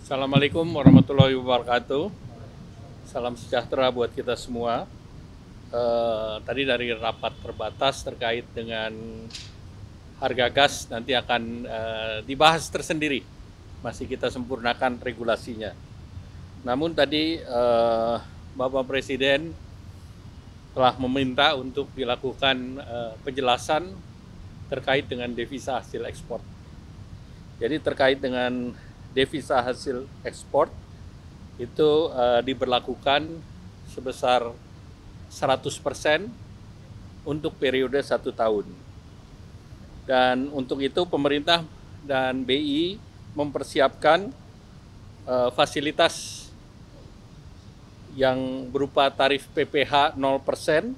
Assalamualaikum warahmatullahi wabarakatuh. Salam sejahtera buat kita semua. Tadi dari rapat terbatas terkait dengan harga gas nanti akan dibahas tersendiri. Masih kita sempurnakan regulasinya. Namun tadi Bapak Presiden telah meminta untuk dilakukan penjelasan terkait dengan devisa hasil ekspor. Jadi terkait dengan devisa hasil ekspor itu diberlakukan sebesar 100% untuk periode 1 tahun. Dan untuk itu pemerintah dan BI mempersiapkan fasilitas yang berupa tarif PPh 0%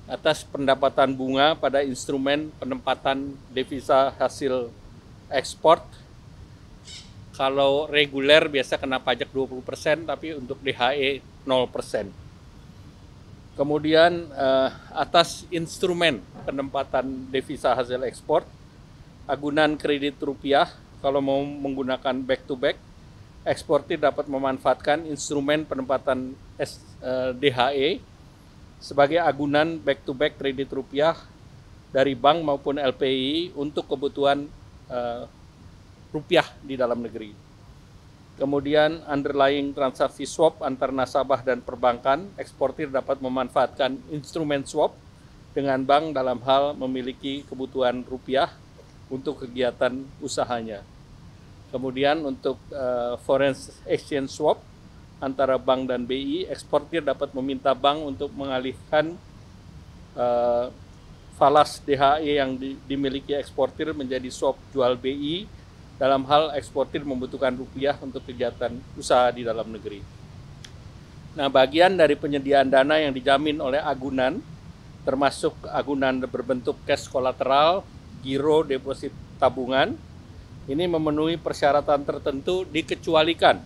atas pendapatan bunga pada instrumen penempatan devisa hasil ekspor. Kalau reguler biasa kena pajak 20%, tapi untuk DHE 0%. Kemudian atas instrumen penempatan devisa hasil ekspor, agunan kredit rupiah kalau mau menggunakan back to back, eksportir dapat memanfaatkan instrumen penempatan DHE sebagai agunan back to back kredit rupiah dari bank maupun LPI untuk kebutuhan rupiah di dalam negeri. Kemudian underlying transaksi swap antar nasabah dan perbankan, eksportir dapat memanfaatkan instrumen swap dengan bank dalam hal memiliki kebutuhan rupiah untuk kegiatan usahanya. Kemudian untuk foreign exchange swap antara bank dan BI, eksportir dapat meminta bank untuk mengalihkan falas DHE yang dimiliki eksportir menjadi swap jual BI dalam hal eksportir membutuhkan rupiah untuk kegiatan usaha di dalam negeri. Nah, bagian dari penyediaan dana yang dijamin oleh agunan, termasuk agunan berbentuk cash kolateral, giro, deposit tabungan, ini memenuhi persyaratan tertentu dikecualikan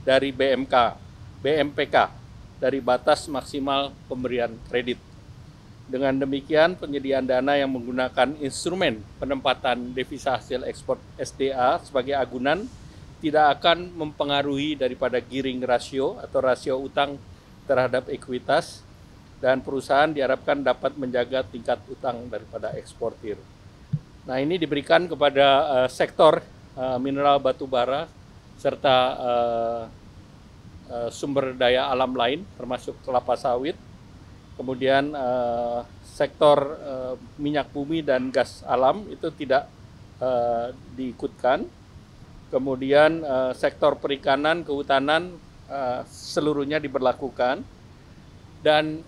dari BMPK, dari batas maksimal pemberian kredit. Dengan demikian, penyediaan dana yang menggunakan instrumen penempatan devisa hasil ekspor SDA sebagai agunan tidak akan mempengaruhi daripada gearing ratio atau rasio utang terhadap ekuitas, dan perusahaan diharapkan dapat menjaga tingkat utang daripada eksportir. Nah, ini diberikan kepada sektor mineral batu bara serta sumber daya alam lain termasuk kelapa sawit. Kemudian sektor minyak bumi dan gas alam itu tidak diikutkan. Kemudian sektor perikanan, kehutanan seluruhnya diberlakukan. Dan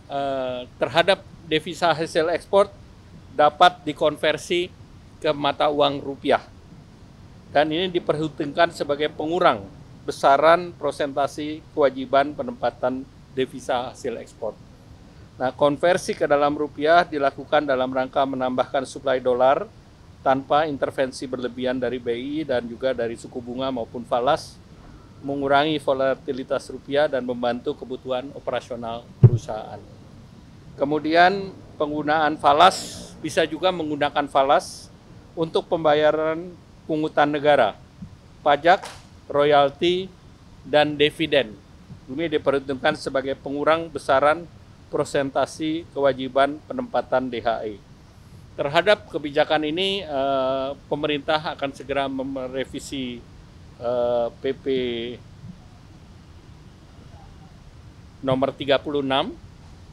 terhadap devisa hasil ekspor dapat dikonversi ke mata uang rupiah. Dan ini diperhitungkan sebagai pengurang besaran prosentasi kewajiban penempatan devisa hasil ekspor. Nah, konversi ke dalam rupiah dilakukan dalam rangka menambahkan suplai dolar tanpa intervensi berlebihan dari BI dan juga dari suku bunga maupun falas, mengurangi volatilitas rupiah dan membantu kebutuhan operasional perusahaan. Kemudian penggunaan falas, bisa juga menggunakan falas untuk pembayaran pungutan negara, pajak, royalti, dan dividen. Ini diperhitungkan sebagai pengurang besaran prosentasi kewajiban penempatan DHE. Terhadap kebijakan ini, pemerintah akan segera merevisi PP nomor 36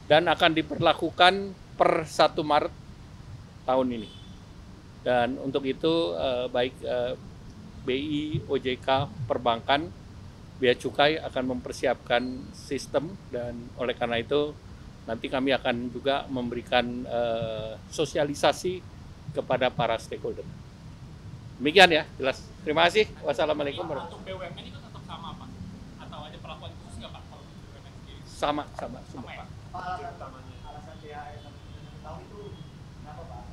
dan akan diberlakukan per 1 Maret tahun ini. Dan untuk itu baik BI, OJK, perbankan, Bea Cukai akan mempersiapkan sistem, dan oleh karena itu nanti kami akan juga memberikan sosialisasi kepada para stakeholder. Demikian ya, jelas. Terima kasih. Wassalamualaikum warahmatullahi wabarakatuh. Untuk BUMN itu tetap sama, Pak? Atau ada perlakuan khusus nggak, Pak, kalau untuk BUMN sendiri? Sama semua, Sama ya? Pak. Alasan DHE 1 tahun itu kenapa, Pak?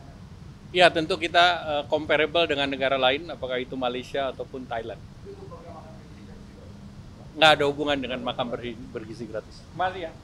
Ya, tentu kita comparable dengan negara lain, apakah itu Malaysia ataupun Thailand. Itu program makan bergizi gratis juga. Nggak ada hubungan dengan makan bergizi gratis. Malaysia.